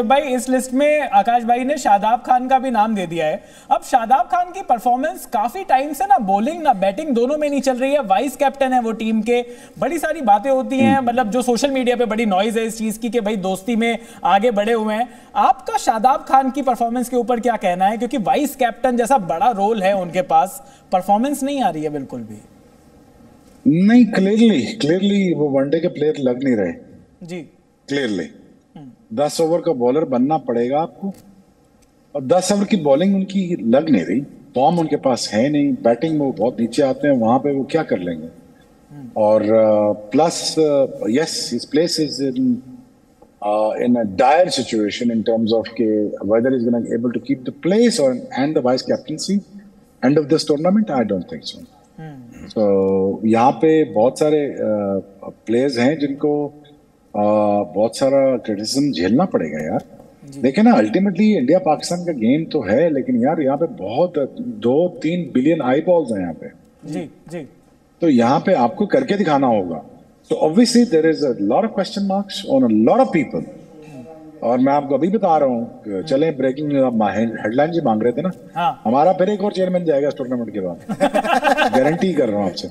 भाई इस लिस्ट में आकाश भाई ने शादाब खान का भी नाम दे दिया है। अब शादाब खान की परफॉर्मेंस काफी टाइम से ना बॉलिंग ना बैटिंग दोनों में नहीं चल रही है। वाइस कैप्टन है वो टीम के, बड़ी सारी बातें होती हैं, मतलब जो सोशल मीडिया पे बड़ी नॉइज है इस चीज की कि भाई दोस्ती में आगे बढ़े हुए हैं। आपका शादाब खान की परफॉर्मेंस के ऊपर क्या कहना है, क्योंकि वाइस कैप्टन जैसा बड़ा रोल है उनके पास, परफॉर्मेंस नहीं आ रही है बिल्कुल भी। नहीं, क्लियरली वो वनडे के प्लेयर लग नहीं रहे जी। क्लियरली 10 ओवर का बॉलर बनना पड़ेगा आपको, और 10 ओवर की बॉलिंग उनकी लग नहीं रही। फॉर्म उनके पास है नहीं, बैटिंग में वो बहुत नीचे आते हैं, वहां पे वो क्या कर लेंगे। और plus yes his place is in a dire situation in terms of के whether is gonna able to keep the place और and the vice captaincy and of this tournament. I don't think so. तो यहाँ पे बहुत सारे players हैं जिनको बहुत सारा क्रिटिसिज्म झेलना पड़ेगा यार। देखिए ना, अल्टीमेटली इंडिया पाकिस्तान का गेम तो है, लेकिन यार यहाँ पे बहुत 2-3 बिलियन आई बॉल्स हैं यहाँ पे। जी जी। तो यहाँ पे आपको करके दिखाना होगा। तो obviously there is a lot of question marks on a lot of people. और मैं आपको अभी बता रहा हूँ, चले ब्रेकिंग हेडलाइन जी मांग रहे थे ना। हाँ। हमारा फिर एक और चेयरमैन जाएगा इस टूर्नामेंट के बाद। गारंटी कर रहा हूँ आपसे।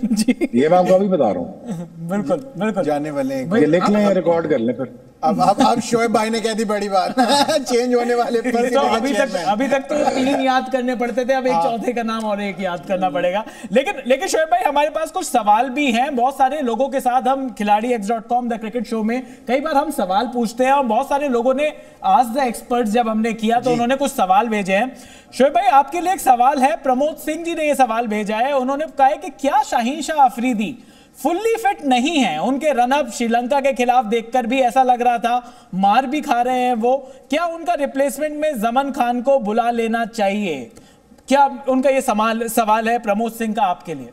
जी ये मैं आपको अभी बता रहा हूँ। बिल्कुल बिल्कुल जाने वाले ये लिख लें, रिकॉर्ड कर लें फिर। अब शोएब भाई ने कह दी बड़ी बात। चेंज होने वाले तो अभी तक तो 3 याद करने पड़ते थे, अब एक चौथे का नाम और एक याद करना पड़ेगा। लेकिन शोएब भाई, हमारे पास कुछ सवाल भी हैं। बहुत सारे लोगों के साथ हम खिलाड़ी.com द क्रिकेट शो में कई बार हम सवाल पूछते हैं, और बहुत सारे लोगों ने आज द एक्सपर्ट्स जब हमने किया तो उन्होंने कुछ सवाल भेजे हैं। शोएब भाई, आपके लिए एक सवाल है। प्रमोद सिंह जी ने यह सवाल भेजा है। उन्होंने कहा है कि क्या शाहीन शाह अफरीदी फुल्ली फिट नहीं है? उनके रनअप श्रीलंका के खिलाफ देखकर भी ऐसा लग रहा था, मार भी खा रहे हैं वो। क्या उनका रिप्लेसमेंट में जमन खान को बुला लेना चाहिए? क्या उनका ये सवाल है प्रमोद सिंह का आपके लिए?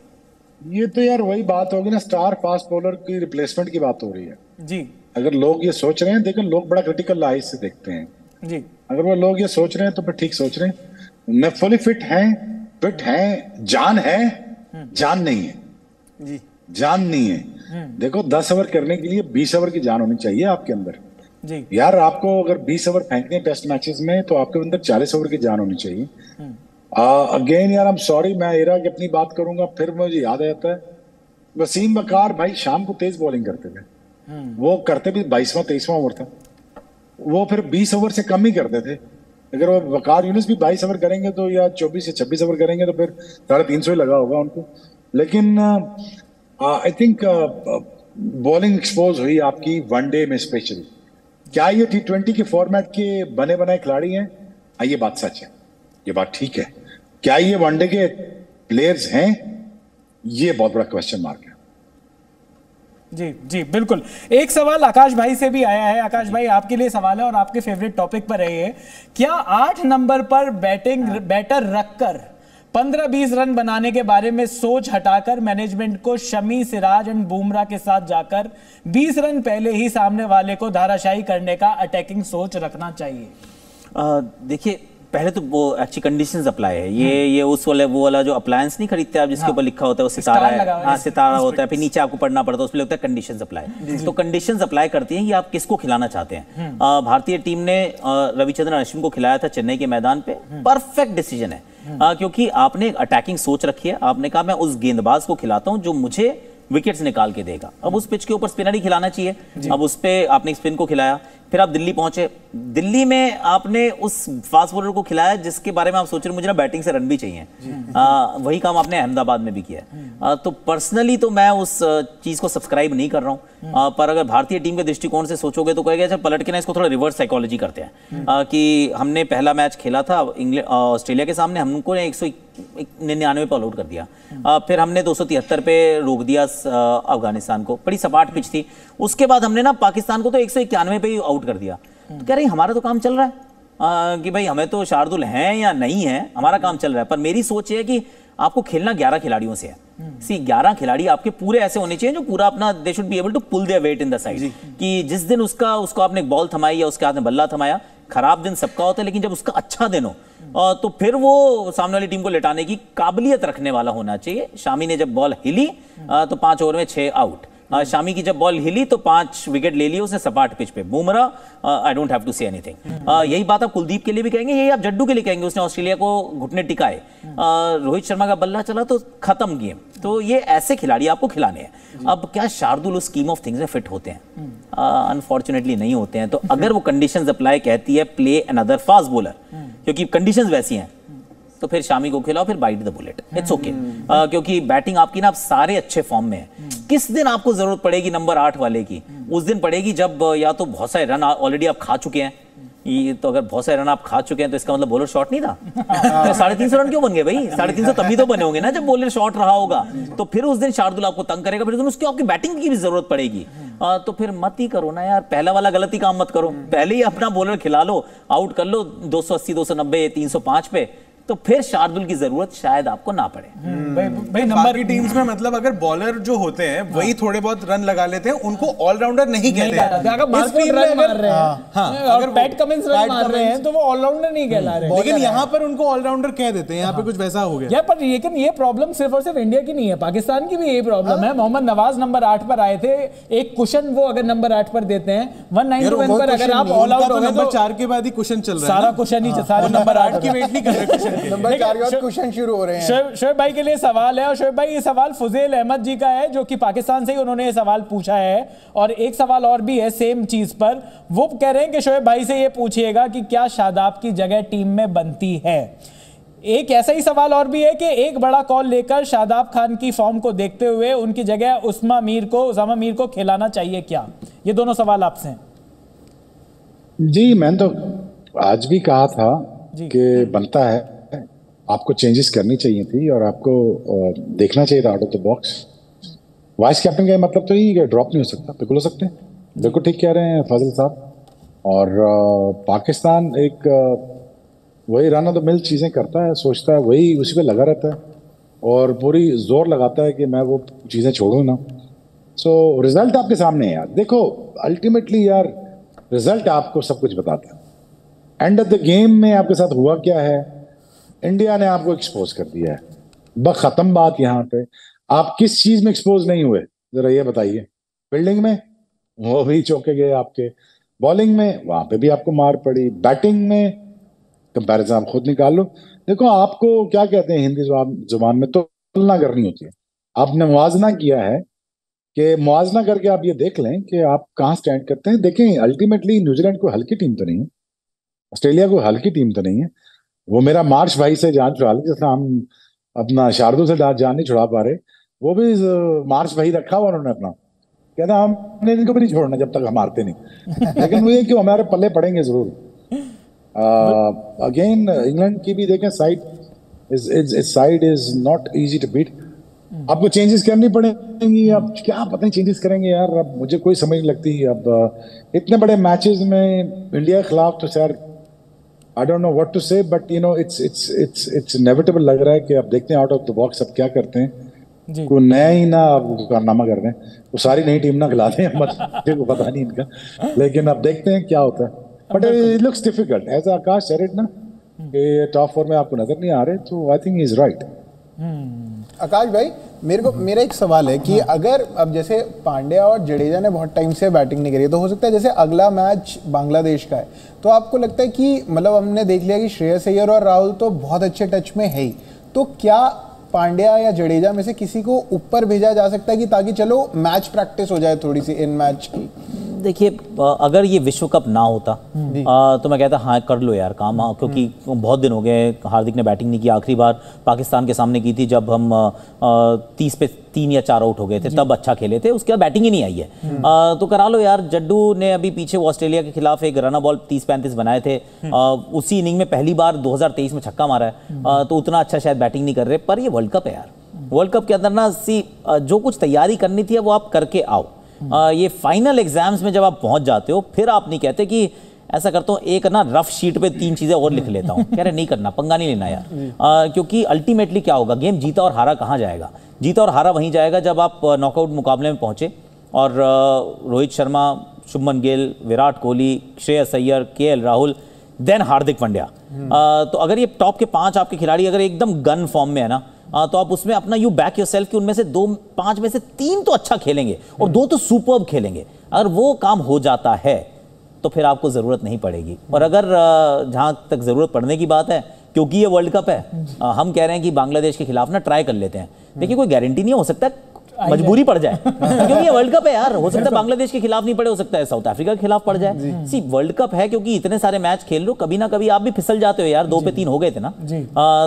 ये तो यार वही बात होगी ना, स्टार फास्ट बॉलर की रिप्लेसमेंट की बात हो रही है जी। अगर लोग ये सोच रहे हैं, देखो लोग बड़ा क्रिटिकल आइज से देखते हैं जी। अगर वो लोग ये सोच रहे हैं तो फिर ठीक सोच रहे हैं। न फुली फिट हैं, जान है, जान नहीं है जी। जान नहीं है। देखो 10 ओवर करने के लिए 20 ओवर की जान होनी चाहिए आपके अंदर जी। यार। आपको अगर 20 ओवर फेंकने टेस्ट मैचेस में, तो आपके अंदर 40 ओवर की जान होनी चाहिए। अगेन यार, आई एम सॉरी, मैं एरा की अपनी बात करूंगा, फिर मुझे याद आता है वसीम वकार भाई शाम को तेज बॉलिंग करते थे। वो करते भी 22वां 23वां ओवर था, वो फिर 20 ओवर से कम ही करते थे। अगर वो वकार यूनुस भी 22 ओवर करेंगे तो, या 24 से 26 ओवर करेंगे तो फिर 350 ही लगा होगा उनको। लेकिन आई थिंक बॉलिंग एक्सपोज हुई आपकी वनडे में स्पेशली। क्या ये T20 के फॉर्मेट के बने बनाए खिलाड़ी हैं? ये बात सच है, ये बात ठीक है। क्या ये वनडे के प्लेयर्स हैं? ये बहुत बड़ा क्वेश्चन मार्क है। जी जी बिल्कुल। एक सवाल आकाश भाई से भी आया है। आकाश भाई, आपके लिए सवाल है और आपके फेवरेट टॉपिक पर है ये। क्या 8 नंबर पर बैटर रखकर 15-20 रन बनाने के बारे में सोच हटाकर मैनेजमेंट को शमी, सिराज एंड बुमराह के साथ जाकर 20 रन पहले ही सामने वाले को धाराशायी करने का अटैकिंग सोच रखना चाहिए? देखिए, पहले तो वो अच्छी कंडीशंस अप्लाई है। ये उस वो वाला जो अप्लायंस नहीं खरीदते आप, जिसके ऊपर लिखा होता है वो सितारा है। हाँ, सितारा होता है, फिर नीचे आपको पढ़ना पड़ता है, उसमें लगता है कंडीशंस अप्लाई। तो कंडीशंस अप्लाई करती हैं कि आप किसको खिलाना चाहते हैं। भारतीय टीम ने रविचंद्रन अश्विन को खिलाया था चेन्नई के मैदान पे। परफेक्ट डिसीजन है, क्योंकि आपने एक अटैकिंग सोच रखी है। आपने कहा मैं उस गेंदबाज को खिलाता हूं जो मुझे विकेट्स निकाल के देगा। अब उस पिच के ऊपर स्पिनर ही खिलाना चाहिए। अब उस पे आपने स्पिन को खिलाया, फिर आप दिल्ली पहुंचे। दिल्ली में आपने उस फास्ट बॉलर को खिलाया जिसके बारे में आप सोच रहे मुझे ना बैटिंग से रन भी चाहिए। वही काम आपने अहमदाबाद में भी किया। तो पर्सनली तो मैं उस चीज को सब्सक्राइब नहीं कर रहा हूं। पर अगर भारतीय टीम के दृष्टिकोण से सोचोगे तो कहेगा चल पलट के ना इसको थोड़ा रिवर्स साइकोलॉजी करते हैं। कि हमने पहला मैच खेला था ऑस्ट्रेलिया के सामने, हमको 199 पे ऑल आउट कर दिया। फिर हमने 273 पे रोक दिया अफगानिस्तान को, बड़ी सपाट पिच थी। उसके बाद हमने ना पाकिस्तान को तो 191 पे ही आउट कर दिया। तो कह रही हमारा तो काम चल रहा है कि भाई हमें तो शार्दुल हैं या नहीं है, हमारा काम चल रहा है। पर मेरी सोच है कि आपको खेलना 11 खिलाड़ियों से है। 11 खिलाड़ी आपके पूरे ऐसे होने चाहिए जो पूरा अपना they should be able to pull their weight in the side. कि जिस दिन उसको आपने बॉल थमाई या उसके हाथ में बल्ला थमाया, खराब दिन सबका होता है, लेकिन जब उसका अच्छा दिन हो तो फिर वो सामने वाली टीम को लेटाने की काबिलियत रखने वाला होना चाहिए। शामी ने जब बॉल हिली तो 5 ओवर में 6 आउट। शामी की जब बॉल हिली तो 5 विकेट ले लिए उसने सपाट पिच पे। Bumrah I don't have to say anything. यही बात आप कुलदीप के लिए भी कहेंगे, यही आप जड्डू के लिए कहेंगे, उसने ऑस्ट्रेलिया को घुटने टिकाए। रोहित शर्मा का बल्ला चला तो खत्म गेम। तो ये ऐसे खिलाड़ी आपको खिलाने हैं। अब क्या शार्दुल उस स्कीम ऑफ थिंग्स में फिट होते हैं? अनफॉर्चुनेटली नहीं होते हैं। तो अगर वो कंडीशंस अप्लाई कहती है प्ले अनदर फास्ट बॉलर, क्योंकि कंडीशंस वैसी हैं, तो फिर शामी को खिलाओ, फिर bite the bullet, it's okay. क्योंकि बैटिंग आपकी ना आप सारे अच्छे फॉर्म में है। किस दिन आपको जरूरत पड़ेगी नंबर 8 वाले की? उस दिन पड़ेगी जब या तो बहुत सारे रन ऑलरेडी आप खा चुके हैं। ये तो अगर बहुत सारे रन आप खा चुके हैं तो इसका मतलब बॉलर शॉट नहीं था। तो 350 रन क्यों बन गए भाई? 350 तभी तो बने होंगे ना जब बॉलर शॉट रहा होगा। तो फिर उस दिन शार्दुल आपको तंग करेगा, फिर उसकी आपकी बैटिंग की भी जरूरत पड़ेगी। तो फिर मत ही करो ना यार, पहला वाला गलती काम मत करो। पहले ही अपना बॉलर खिला लो, आउट कर लो 280, 290, 305 पे, तो फिर शार्दुल की जरूरत शायद आपको ना पड़े। भाई नंबर की टीम्स में मतलब अगर बॉलर जो होते हैं वही थोड़े बहुत रन लगा लेते हैं, उनको ऑलराउंडर नहीं कहते हैं। अगर पैट कमिंस रन मार रहे हैं तो वो ऑलराउंडर नहीं कहला रहे, लेकिन यहाँ पर उनको ऑलराउंडर कह देते हैं। यहाँ पे कुछ वैसा हो गया। पर लेकिन ये प्रॉब्लम सिर्फ और सिर्फ इंडिया की नहीं है, पाकिस्तान की भी यही प्रॉब्लम है। मोहम्मद नवाज नंबर 8 पर आए थे, एक कुशन वो अगर नंबर 8 पर देते हैं 191 पर, अगर आप ऑल आउट हो गए नंबर 4 के बाद ही कुशन चल रहा है, सारा कुशन ही सारे नंबर 8 की वेट नहीं कर रहे कुशन के। नंबर 4 के बाद क्वेश्चन शुरू हो रहे हैं। शोएब भाई के लिए सवाल है, और शोएब भाई ये सवाल फुजेल अहमद जी का है, जो कि पाकिस्तान से ही उन्होंने ये सवाल पूछा है। और एक सवाल और भी है सेम चीज पर, वो कह रहे हैं कि शोएब भाई से ये पूछिएगा कि क्या शादाब की जगह टीम में बनती है। एक ऐसा ही सवाल और भी है कि एक बड़ा कॉल लेकर शादाब खान की फॉर्म को देखते हुए उनकी जगह उसामा मीर को खिलाना चाहिए क्या? ये दोनों सवाल आपसे हैं। जी, मैंने तो आज भी कहा था कि बनता है, आपको चेंजेस करनी चाहिए थी और आपको देखना चाहिए था out of the box. Vice captain का मतलब तो ये ड्रॉप नहीं हो सकता, बिल्कुल हो सकते हैं, बिल्कुल ठीक कह रहे हैं फाजिल साहब। और पाकिस्तान एक वही रन ऑफ द मिल चीज़ें करता है, सोचता है, वही उसी पे लगा रहता है और पूरी जोर लगाता है कि मैं वो चीज़ें छोड़ूं ना। सो रिजल्ट आपके सामने है यार। देखो अल्टीमेटली यार रिजल्ट आपको सब कुछ बताता है। एंड ऑफ द गेम में आपके साथ हुआ क्या है, इंडिया ने आपको एक्सपोज कर दिया है, बस खत्म बात। यहाँ पे आप किस चीज में एक्सपोज नहीं हुए जरा ये बताइए? फील्डिंग में वो भी चौके गए आपके, बॉलिंग में वहां पे भी आपको मार पड़ी, बैटिंग में कंपैरिजन आप खुद निकाल लो। देखो आपको क्या कहते हैं हिंदी जुबान में, तो तुलना करनी होती है। आपने मुआवजा किया है कि मुआवजा करके आप ये देख लें कि आप कहाँ स्टैंड करते हैं। देखें अल्टीमेटली न्यूजीलैंड कोई हल्की टीम तो नहीं है, ऑस्ट्रेलिया कोई हल्की टीम तो नहीं है। वो मेरा मार्च भाई से जान छुड़ा ली, जैसे हम अपना शार्दुल से जान नहीं छुड़ा पा रहे, वो भी मार्च भाई रखा हुआ उन्होंने अपना, कहता हमने इनको भी नहीं छोड़ना जब तक हम हारते नहीं। लेकिन वो ये कि हमारे पल्ले पड़ेंगे जरूर। अगेन इंग्लैंड की भी देखें side is not easy to beat. आपको चेंजेस करनी पड़ेंगी। अब क्या पता नहीं चेंजेस करेंगे यार, अब मुझे कोई समझ नहीं लगती। अब इतने बड़े मैचेस में इंडिया के खिलाफ तो sir I don't know what to say, but you know it's inevitable लग रहा है कि अब देखते हैं आउट ऑफ द बॉक्स अब क्या करते हैं। कोई नया ही ना अब कारनामा कर रहे हैं, वो सारी नई टीम ना खिला दें, मुझे को पता नहीं इनका, लेकिन अब देखते हैं क्या होता है। But it looks difficult as Akash said it ना कि टॉप 4 में आपको नजर नहीं आ रहे, तो I think he is right. Akash भाई मेरा एक सवाल है कि अगर अब जैसे पांड्या और जडेजा ने बहुत टाइम से बैटिंग नहीं करी, तो हो सकता है जैसे अगला मैच बांग्लादेश का है, तो आपको लगता है कि मतलब हमने देख लिया कि श्रेयस अय्यर और राहुल तो बहुत अच्छे टच में है ही, तो क्या पांड्या या जडेजा में से किसी को ऊपर भेजा जा सकता है कि ताकि चलो मैच प्रैक्टिस हो जाए थोड़ी सी इन मैच की? देखिए अगर ये विश्व कप ना होता तो मैं कहता हाँ कर लो यार काम, क्योंकि बहुत दिन हो गए हार्दिक ने बैटिंग नहीं की। आखिरी बार पाकिस्तान के सामने की थी जब हम 30 पे 3 या 4 आउट हो गए थे, तब अच्छा खेले थे, उसके बाद बैटिंग ही नहीं आई है। तो करा लो यार। जड्डू ने अभी पीछे ऑस्ट्रेलिया के खिलाफ एक रन बॉल 30-35 बनाए थे, उसी इनिंग में पहली बार 2023 में छक्का मारा है, तो उतना अच्छा शायद बैटिंग नहीं कर रहे। पर ये वर्ल्ड कप है यार, वर्ल्ड कप के अंदर ना जो कुछ तैयारी करनी थी वो आप करके आओ। ये फाइनल एग्जाम्स में जब आप पहुंच जाते हो फिर आप नहीं कहते कि ऐसा करता हूँ एक ना रफ शीट पे 3 चीजें और लिख लेता हूँ, कह रहे नहीं करना, पंगा नहीं लेना यार। क्योंकि अल्टीमेटली क्या होगा, गेम जीता और हारा कहाँ जाएगा? जीता और हारा वहीं जाएगा जब आप नॉकआउट मुकाबले में पहुंचे और रोहित शर्मा, शुभमन गिल, विराट कोहली, श्रेयस अय्यर, केएल राहुल, देन हार्दिक पांड्या। तो अगर ये टॉप के 5 आपके खिलाड़ी अगर एकदम गन फॉर्म में है ना, तो आप उसमें अपना यू बैक योरसेल्फ कि उनमें से 5 में से 3 तो अच्छा खेलेंगे और 2 तो सुपर्ब खेलेंगे। अगर वो काम हो जाता है तो फिर आपको ज़रूरत नहीं पड़ेगी। और अगर जहाँ तक ज़रूरत पड़ने की बात है, क्योंकि ये वर्ल्ड कप है, हम कह रहे हैं कि बांग्लादेश के खिलाफ ना ट्राई कर लेते हैं। देखिए कोई गारंटी नहीं, हो सकता है मजबूरी पड़ जाए क्योंकि ये वर्ल्ड कप है यार, हो सकता है बांग्लादेश के खिलाफ नहीं पड़े, हो सकता है साउथ अफ्रीका के खिलाफ पड़ जाए। सी वर्ल्ड कप है, क्योंकि इतने सारे मैच खेल लो, कभी ना कभी आप भी फिसल जाते हो यार। 2 पे 3 हो गए थे ना,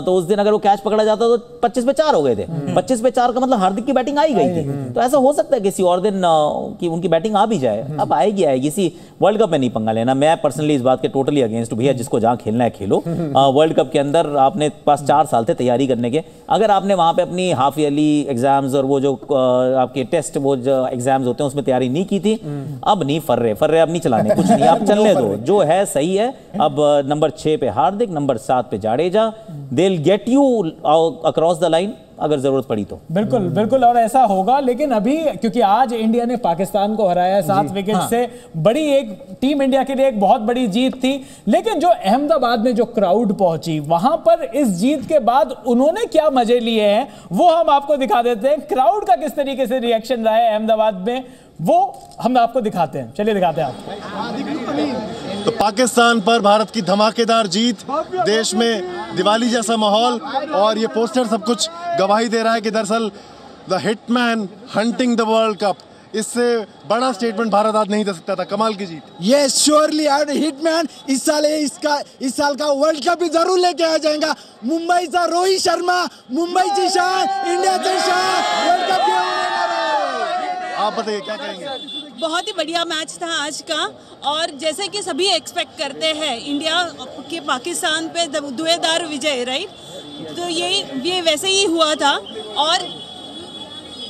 तो उस दिन अगर वो कैच पकड़ा जाता तो 25 पे 4 हो गए थे। 25 पे 4 का मतलब हार्दिक की बैटिंग आ ही गई थी। तो ऐसा हो सकता है किसी और दिन कि उनकी बैटिंग आ भी जाए। अब आएगी सी वर्ल्ड कप में नहीं पंगा लेना। मैं पर्सनली इस बात के टोटली अगेंस्ट हूं भैया, जिसको जहां खेलना है खेलो। वर्ल्ड कप के अंदर आपने पास 4 साल थे तैयारी करने के, अगर आपने वहां पे अपनी हाफ ईयरली एग्जाम्स और वो जो आपके टेस्ट वो जो एग्जाम्स होते हैं उसमें तैयारी नहीं की थी, अब नहीं फर रहे अब नहीं चलाने, कुछ नहीं, अब चलने दो, जो है सही है। अब नंबर 6 पे हार्दिक, नंबर 7 पे Jadeja, they will get you across the line अगर जरूरत पड़ी तो। बिल्कुल बिल्कुल, और ऐसा होगा। लेकिन अभी क्योंकि आज इंडिया ने पाकिस्तान को हराया 7 विकेट से, बड़ी एक टीम इंडिया के लिए एक बहुत बड़ी जीत थी। लेकिन जो अहमदाबाद में जो क्राउड पहुंची, वहां पर इस जीत के बाद उन्होंने क्या मजे लिए हैं वो हम आपको दिखा देते हैं। क्राउड का किस तरीके से रिएक्शन रहा है अहमदाबाद में, वो हम आपको दिखाते हैं। चलिए दिखाते हैं आप। तो पाकिस्तान पर भारत की धमाकेदार जीत, देश में दिवाली जैसा माहौल, और ये पोस्टर सब कुछ गवाही दे रहा है कि दरअसल the hitman hunting the world cup, इससे बड़ा स्टेटमेंट भारत आज नहीं दे सकता था। कमाल की जीत। ये श्योरली हिटमैन इस साल का वर्ल्ड कप भी जरूर लेके आ जाएगा। मुंबई से रोहित शर्मा, मुंबई की शान, इंडिया की शान, वर्ल्ड कप। आप बताइए क्या कहेंगे? बहुत ही बढ़िया मैच था आज का, और जैसे कि सभी एक्सपेक्ट करते हैं इंडिया के पाकिस्तान पे धुएंधार विजय, राइट। तो ये वैसे ही हुआ था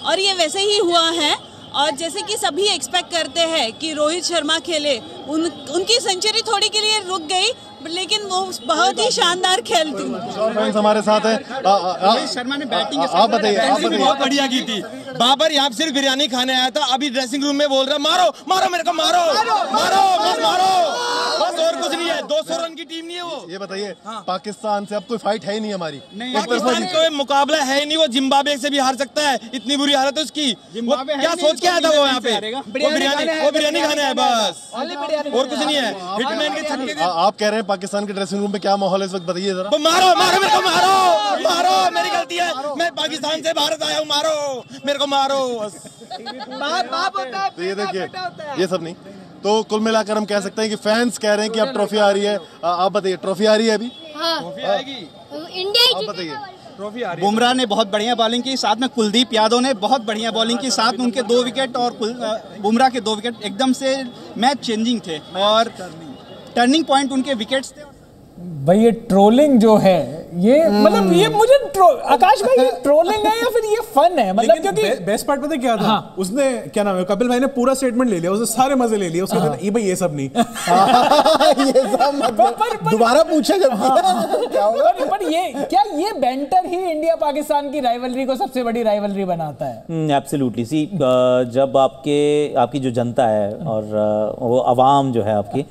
और ये वैसे ही हुआ है। और जैसे कि सभी एक्सपेक्ट करते हैं कि रोहित शर्मा खेले, उनकी सेंचुरी थोड़ी के लिए रुक गई, लेकिन वो बहुत ही शानदार खेल थी। हमारे साथ है रोहित शर्मा ने बैटिंग आप बताइए। बहुत बढ़िया की थी। बाबर यहाँ सिर्फ बिरयानी खाने आया था, अभी ड्रेसिंग रूम में बोल रहा मारो मारो मेरे को, मारो बस, और कुछ नहीं है। 200 रन की टीम नहीं है वो। ये बताइए, पाकिस्तान से अब कोई फाइट है ही नहीं हमारी। पाकिस्तान कोई मुकाबला है ही नहीं, वो जिम्बाब्वे से भी हार सकता है, इतनी बुरी हालत है उसकी। क्या सोच के आया था वो यहाँ पे? वो बिरयानी खाने आया बस, और कुछ नहीं है। हिटमैन के छक्के। आप कह रहे हैं पाकिस्तान के ड्रेसिंग रूम में क्या माहौल है इस वक्त, बताइए जरा। मारो मेरे को, मारो मेरी गलती है, मैं पाकिस्तान से भारत आया हूँ, मारो मेरे को, मारो। तो ये देखिए, ये सब नहीं, तो कुल मिलाकर हम कह सकते हैं कि फैंस कह रहे हैं कि अब ट्रॉफी आ रही है। आप बताइए, ट्रॉफी आ रही है अभी? ट्रॉफी आएगी, इंडिया आप बताइए। ट्रॉफी आ रही है। बुमराह ने बहुत बढ़िया बॉलिंग की, साथ में कुलदीप यादव ने बहुत बढ़िया बॉलिंग की, साथ में उनके 2 विकेट और बुमराह के 2 विकेट एकदम से मैच चेंजिंग थे, और टर्निंग पॉइंट उनके विकेट्स थे। भाई ये ट्रोलिंग जो है, ये मतलब ये मुझे आकाश भाई, ये ट्रोलिंग है या फिर ये फन है? मतलब क्योंकि बेस्ट पार्ट पता है क्या था? उसने क्या नाम है, कपिल भाई ने पूरा स्टेटमेंट ले लिया, उसने सारे मजे ले लिए। उसके बाद ये भाई ये सब नहीं ये सब मतलब दोबारा पूछा जब क्या होगा। पर ये क्या ये बैंटर ही इंडिया पाकिस्तान की राइवलरी को सबसे बड़ी राइवलरी बनाता है? एब्सोल्युटली। सी जब आपकी जो जनता है और वो अवाम जो है आपकी,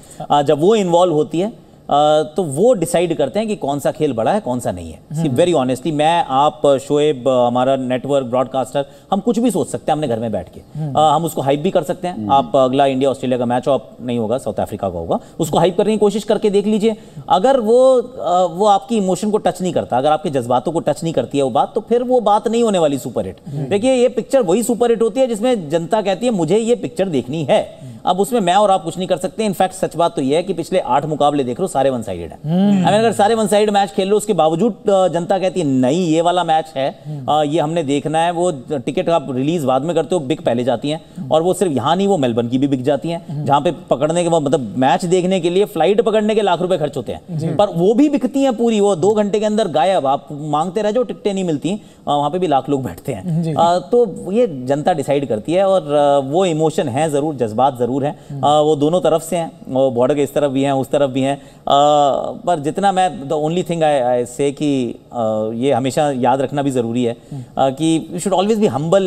जब वो इन्वॉल्व होती है तो वो डिसाइड करते हैं कि कौन सा खेल बड़ा है कौन सा नहीं है। वेरी ऑनेस्टली, मैं, आप, शोएब, हमारा नेटवर्क ब्रॉडकास्टर, हम कुछ भी सोच सकते हैं अपने घर में बैठ के। हम उसको हाइप भी कर सकते हैं। आप अगला इंडिया ऑस्ट्रेलिया का मैच नहीं होगा, साउथ अफ्रीका का होगा, उसको हाइप करने की कोशिश करके देख लीजिए। अगर वो आपकी इमोशन को टच नहीं करता, अगर आपके जज्बातों को टच नहीं करती है वो बात, तो फिर वो बात नहीं होने वाली सुपर हिट। देखिए, ये पिक्चर वही सुपर हिट होती है जिसमें जनता कहती है मुझे ये पिक्चर देखनी है। अब उसमें मैं और आप कुछ नहीं कर सकते। इनफैक्ट सच बात तो यह है कि पिछले 8 मुकाबले देख लो, सारे वन साइडेड है। अगर सारे वन साइड मैच खेल लो, उसके बावजूद जनता कहती है नहीं ये वाला मैच है, ये हमने देखना है। वो टिकट आप रिलीज बाद में करते हो, बिक पहले जाती हैं, और वो सिर्फ यहाँ नहीं, वो मेलबर्न की भी बिक जाती हैं, जहाँ पे पकड़ने के मतलब मैच देखने के लिए फ्लाइट पकड़ने के लाख रुपए खर्च होते हैं, पर वो भी बिकती हैं पूरी। वो 2 घंटे के अंदर गायब, आप मांगते रह जाओ, टिकटें नहीं मिलती, वहां पे भी लाख लोग बैठते हैं। तो ये जनता डिसाइड करती है, और वो इमोशन है जरूर, जज्बात जरूर है, वो दोनों तरफ से हैं, वो बॉर्डर के इस तरफ भी हैं, उस तरफ भी हैं। पर जितना मैं, द ओनली थिंग आई से कि ये हमेशा याद रखना भी जरूरी है कि you should always be humble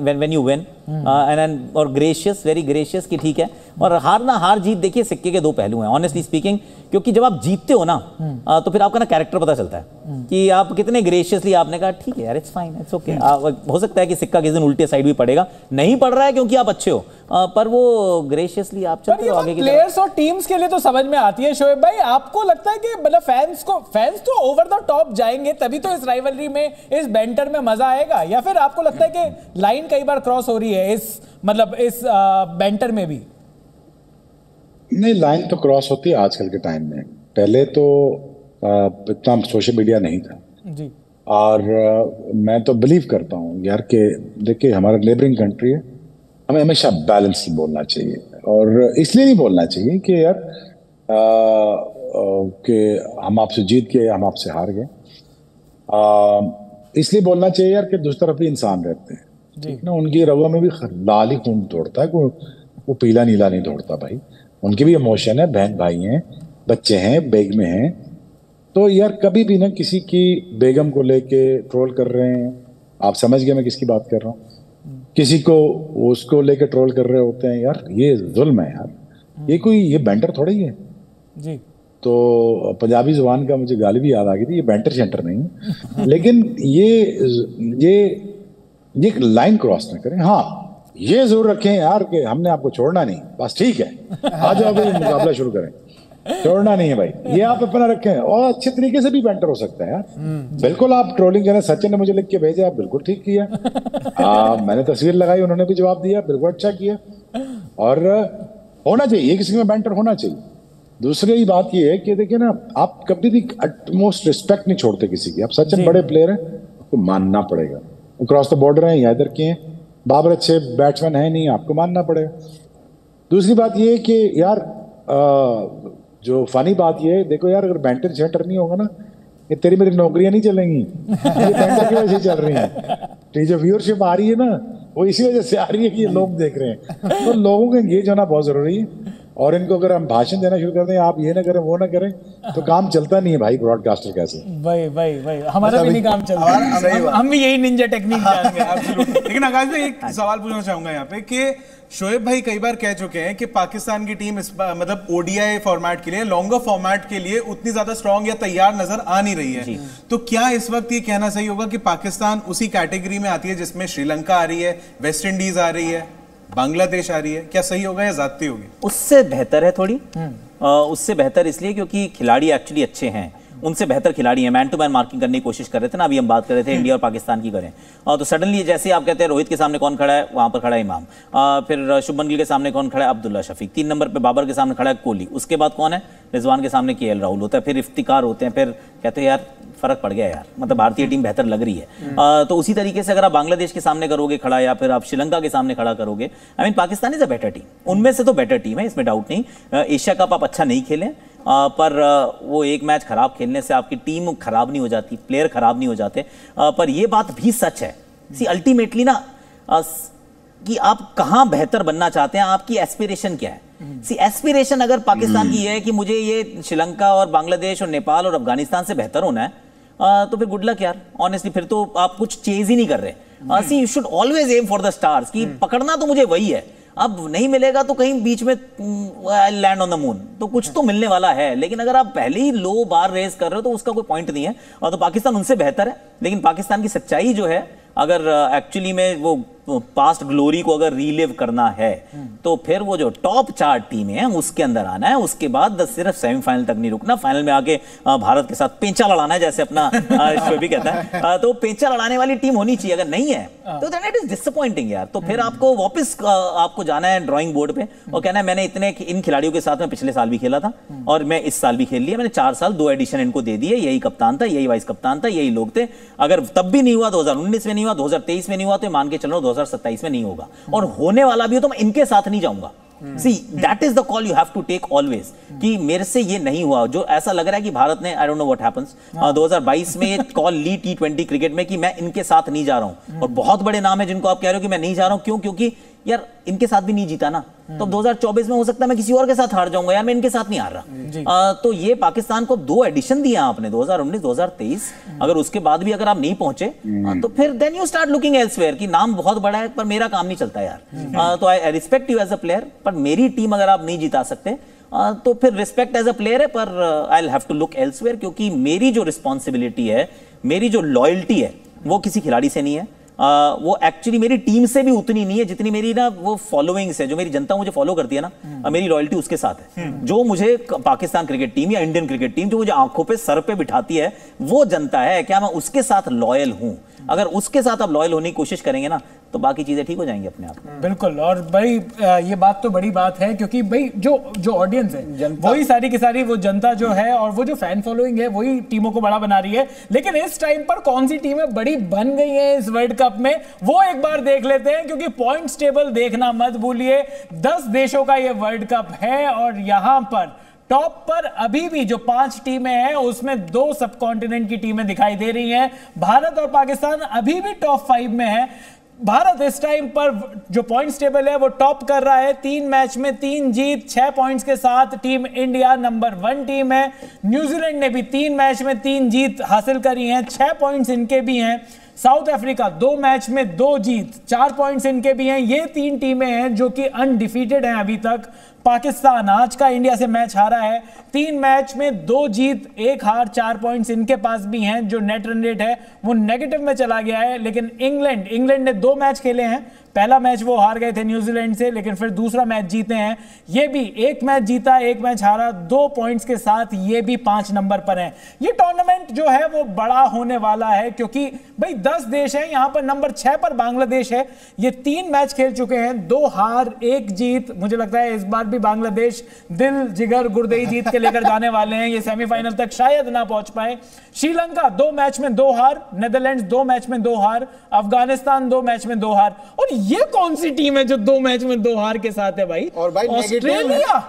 when you win. And और ग्रेशियस, वेरी ग्रेशियस कि ठीक है। और हार जीत देखिए सिक्के के दो पहलू हैं ऑनेस्टली स्पीकिंग, क्योंकि जब आप जीतते हो ना तो फिर आपका ना कैरेक्टर पता चलता है कि आप कितने ग्रेशियसली आपने कहा ठीक है यार, इट्स फाइन, इट्स ओके। हो सकता है कि सिक्का किसी दिन उल्टे साइड भी पड़ेगा, नहीं पड़ रहा है क्योंकि आप अच्छे हो, पर वो ग्रेशियसली आप चलते हो आगे की। प्लेयर्स और टीम्स के लिए तो समझ में आती है शोएब भाई, आपको लगता है कि मतलब फैंस तो ओवर द टॉप जाएंगे तभी तो इस राइवलरी में, इस बैंटर में मजा आएगा, या फिर आपको लगता है कि लाइन कई बार क्रॉस हो रही है इस बैंटर में भी? नहीं, लाइन तो क्रॉस होती है आजकल के टाइम में। पहले तो इतना सोशल मीडिया नहीं था जी। और मैं तो बिलीव करता हूँ यार कि देखिए हमारा नेबरिंग कंट्री है, हमें हमेशा बैलेंस बोलना चाहिए। और इसलिए नहीं बोलना चाहिए कि यार कि हम आपसे जीत गए, हम आपसे हार गए। इसलिए बोलना चाहिए यार कि दूसरी तरफ भी इंसान रहते हैं, ठीक ना, उनकी रवा में भी लाल ही खून दौड़ता है, वो पीला नीला नहीं दौड़ता भाई। उनकी भी इमोशन है, बहन भाई हैं, बच्चे हैं, बेगमें हैं। तो यार कभी भी ना किसी की बेगम को लेके ट्रोल कर रहे हैं, आप समझ गए मैं किसकी बात कर रहा हूँ, किसी को उसको लेके ट्रोल कर रहे होते हैं, यार ये जुल्म है यार। ये बैंटर थोड़ा ही है जी। तो पंजाबी जुबान का मुझे गाली भी याद आ गई थी, ये बैंटर शेंटर नहीं है। लेकिन ये एक लाइन क्रॉस ना करें। हाँ, ये जरूर रखें यार कि हमने आपको छोड़ना नहीं, बस ठीक है, आ जाओ भाई मुकाबला शुरू करें, छोड़ना नहीं है भाई, ये आप अपना रखें। और अच्छे तरीके से भी बैंटर हो सकता है यार, बिल्कुल। आप ट्रोलिंग करें, सचिन ने मुझे लिख के भेजा, आप बिल्कुल ठीक किया। मैंने तस्वीर लगाई, उन्होंने भी जवाब दिया, बिल्कुल अच्छा किया। और होना चाहिए, किसी में बैंटर होना चाहिए। दूसरी बात ये है कि देखिए ना, आप कभी भी अटमोस्ट रिस्पेक्ट नहीं छोड़ते किसी की। आप सचिन बड़े प्लेयर हैं, आपको मानना पड़ेगा। क्रॉस द बॉर्डर हैं या इधर के हैं, बाबर अच्छे बैट्समैन है नहीं, आपको मानना पड़ेगा। दूसरी बात ये है कि यार जो फनी बात ये है, देखो यार, अगर बैंटर शेंटर नहीं होगा ना, ये तेरी मेरी नौकरियां नहीं चलेंगी, ये बैंटर की वजह से चल रही है। जो व्यूअरशिप आ रही है ना, वो इसी वजह से आ रही है कि ये लोग देख रहे हैं। तो लोगों को एंगेज होना बहुत जरूरी है। और इनको अगर हम भाषण देना शुरू कर दें, आप ये ना करें वो ना करें, तो काम चलता नहीं है भाई। ब्रॉडकास्टर कैसे भाई हमारा भी नहीं काम चलता, हम भी यही निंजा टेक्निक जानेंगे। लेकिन आकाश भाई एक सवाल पूछना चाहूंगा यहाँ पे कि शोएब भाई कई बार कह चुके हैं कि पाकिस्तान की टीम इस मतलब ओडीआई फॉर्मेट के लिए, लॉन्गर फॉर्मेट के लिए उतनी ज्यादा स्ट्रांग या तैयार नजर आ नहीं रही है। तो क्या इस वक्त ये कहना सही होगा कि पाकिस्तान उसी कैटेगरी में आती है जिसमें श्रीलंका आ रही है, वेस्ट इंडीज आ रही है, बांग्लादेश आ रही है? क्या सही होगा या ज्यादती होगी? उससे बेहतर है थोड़ी। उससे बेहतर इसलिए क्योंकि खिलाड़ी एक्चुअली अच्छे हैं, उनसे बेहतर खिलाड़ी हैं। मैन टू मैन मार्किंग करने की कोशिश कर रहे थे ना, अभी हम बात कर रहे थे इंडिया और पाकिस्तान की करें, तो सडनली जैसे आप कहते हैं रोहित के सामने कौन खड़ा है, वहां पर खड़ा है इमाम, फिर शुभमन गिल के सामने कौन खड़ा है, अब्दुल्ला शफीक, 3 नंबर पे बाबर के सामने खड़ा है कोहली, उसके बाद कौन है, रिजवान के सामने केएल राहुल होता है, फिर इफ्तिकार होते हैं, फिर कहते हैं यार फर्क पड़ गया यार, मतलब भारतीय टीम बेहतर लग रही है। तो उसी तरीके से अगर आप बांग्लादेश के सामने करोगे खड़ा, या फिर आप श्रीलंका के सामने खड़ा करोगे, I mean Pakistan is a better team, उनमें से तो बेटर टीम है, इसमें डाउट नहीं। एशिया कप आप अच्छा नहीं खेलें, पर वो एक मैच खराब खेलने से आपकी टीम खराब नहीं हो जाती, प्लेयर खराब नहीं हो जाते। पर ये बात भी सच है सी अल्टीमेटली ना, कि आप कहां बेहतर बनना चाहते हैं, आपकी एस्पिरेशन क्या है। सी एस्पिरेशन अगर पाकिस्तान की है कि मुझे ये श्रीलंका और बांग्लादेश और नेपाल और अफगानिस्तान से बेहतर होना है, तो फिर गुड लक यार, ऑनेस्टली फिर तो आप कुछ चेज ही नहीं कर रहे। See you should always aim for the stars, कि पकड़ना तो मुझे वही है, अब नहीं मिलेगा तो कहीं बीच में लैंड ऑन द मून, तो कुछ तो मिलने वाला है। लेकिन अगर आप पहले ही लो बार रेस कर रहे हो तो उसका कोई पॉइंट नहीं है। और तो पाकिस्तान उनसे बेहतर है, लेकिन पाकिस्तान की सच्चाई जो है, अगर एक्चुअली में वो पास्ट ग्लोरी को अगर रीलिव करना है, तो फिर वो जो टॉप 4 टीमें हैं उसके अंदर आना है, उसके बाद सिर्फ सेमीफाइनल तक नहीं रुकना, फाइनल में आके भारत के साथ पेंचा लड़ाना है, जैसे अपना शोएब भी कहता है। तो पेंचा लड़ाने वाली टीम होनी चाहिए, अगर नहीं है तो देन इट इज डिसअपॉइंटिंग यार। तो फिर आपको वापस आपको जाना है ड्राइंग बोर्ड पे और कहना है मैंने इन खिलाड़ियों के साथ में पिछले साल भी खेला था और मैं इस साल भी खेल लिया, मैंने 4 साल 2 एडिशन इनको दे दिए, यही कप्तान था, यही वाइस कप्तान था, यही लोग थे। अगर तब भी नहीं हुआ, 2019 में नहीं हुआ, 2023 में नहीं हुआ, तो मान के चलो 2027 में नहीं होगा, और होने वाला भी हो तो मैं इनके साथ नहीं जाऊंगा। See, that is the call you have to take always, कि मेरे से ये नहीं हुआ। जो ऐसा लग रहा है कि भारत ने, I don't know what happens, 2022 में ये कॉल ली T20 क्रिकेट में कि मैं इनके साथ नहीं जा रहा हूं, और बहुत बड़े नाम है जिनको आप कह रहे हो कि मैं नहीं जा रहा हूं, क्यों? क्योंकि यार इनके साथ भी नहीं जीता ना, तो 2024 में हो सकता है मैं किसी और के साथ हार जाऊंगा, यार मैं इनके साथ नहीं हार रहा। तो ये पाकिस्तान को 2 एडिशन दिया आपने 2019 2023, अगर उसके बाद भी अगर आप नहीं पहुंचे तो फिर then you start looking elsewhere कि नाम बहुत बड़ा है पर मेरा काम नहीं चलता यार। तो I respect you as a player, पर मेरी टीम अगर आप नहीं जिता सकते तो फिर रिस्पेक्ट एज अ प्लेयर है, पर I will have to look elsewhere, क्योंकि मेरी जो रिस्पॉन्सिबिलिटी है, मेरी जो लॉयल्टी है वो किसी खिलाड़ी से नहीं है, वो एक्चुअली मेरी टीम से भी उतनी नहीं है जितनी मेरी ना वो फॉलोइंग से, जो मेरी जनता मुझे फॉलो करती है ना, मेरी लॉयल्टी उसके साथ है। जो मुझे पाकिस्तान क्रिकेट टीम या इंडियन क्रिकेट टीम जो मुझे आंखों पे सर पे बिठाती है वो जनता है, क्या मैं उसके साथ लॉयल हूं? अगर उसके साथ आप लॉयल होने की कोशिश करेंगे ना तो बाकी चीजें ठीक हो जाएंगी अपने आप। बिल्कुल, और भाई ये बात तो बड़ी बात है, क्योंकि भाई जो ऑडियंस है वही सारी की सारी वो जनता जो है, और वो जो फैन फॉलोइंग है वही टीमों को बड़ा बना रही है। लेकिन इस टाइम पर कौन सी टीमें बड़ी बन गई हैं इस वर्ल्ड कप में, वो एक बार देख लेते हैं, क्योंकि पॉइंट्स टेबल देखना मत भूलिए। 10 देशों का ये वर्ल्ड कप है और यहां पर टॉप पर अभी भी जो 5 टीमें हैं उसमें 2 सब कॉन्टिनेंट की टीमें दिखाई दे रही हैं। भारत और पाकिस्तान अभी भी टॉप 5 में है। भारत इस टाइम पर जो पॉइंट्स टेबल है वो टॉप कर रहा है, 3 मैच में 3 जीत 6 पॉइंट्स के साथ। टीम इंडिया नंबर 1 टीम है। न्यूजीलैंड ने भी 3 मैच में 3 जीत हासिल करी हैं, 6 पॉइंट्स इनके भी हैं। साउथ अफ्रीका 2 मैच में 2 जीत 4 पॉइंट्स इनके भी हैं। ये 3 टीमें हैं जो कि अनडिफीटेड हैं अभी तक। पाकिस्तान आज का इंडिया से मैच हारा है, 3 मैच में 2 जीत 1 हार, 4 पॉइंट्स इनके पास भी हैं। जो नेट रन रेट है वो नेगेटिव में चला गया है। लेकिन इंग्लैंड ने 2 मैच खेले हैं, पहला मैच वो हार गए थे न्यूजीलैंड से, लेकिन फिर दूसरा मैच जीते हैं। ये भी 1 मैच जीता 1 मैच हारा, 2 पॉइंट्स के साथ ये भी 5 नंबर पर है। ये टूर्नामेंट जो है वो बड़ा होने वाला है, क्योंकि भाई 10 देश हैं, यहां पर नंबर 6 पर बांग्लादेश है। ये 3 मैच खेल चुके हैं, 2 हार 1 जीत। मुझे लगता है इस बार भी बांग्लादेश दिल जिगर गुर्दई जीत के लेकर जाने वाले हैं, ये सेमीफाइनल तक शायद ना पहुंच पाए। श्रीलंका 2 मैच में 2 हार, नेदरलैंड्स 2 मैच में 2 हार, अफगानिस्तान 2 मैच में 2 हार। और ये कौन सी टीम है जो 2 मैच में 2 हार के साथ है भाई? और भाई ऑस्ट्रेलिया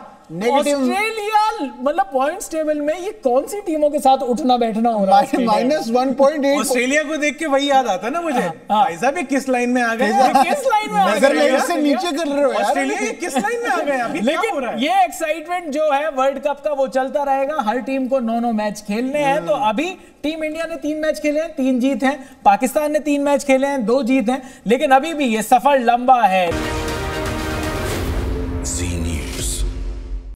मतलब पॉइंट्स टेबल में ये कौन सी टीमों के साथ उठना बैठना हो रहा है? -1.8। ऑस्ट्रेलिया को देख के वही याद आता है ना मुझे, भाई साहब ये किस लाइन में आ गए, किस लाइन में आ गए, से नीचे कर रहे हो यार, ऑस्ट्रेलिया किस लाइन में आ गए अभी? लेकिन ये एक्साइटमेंट जो है वर्ल्ड कप का वो चलता रहेगा। हर टीम को 9-9 मैच खेलने हैं। तो अभी टीम इंडिया ने 3 मैच खेले हैं, 3 जीत हैं। पाकिस्तान ने 3 मैच खेले हैं, 2 जीत हैं। लेकिन अभी भी ये सफर लंबा है।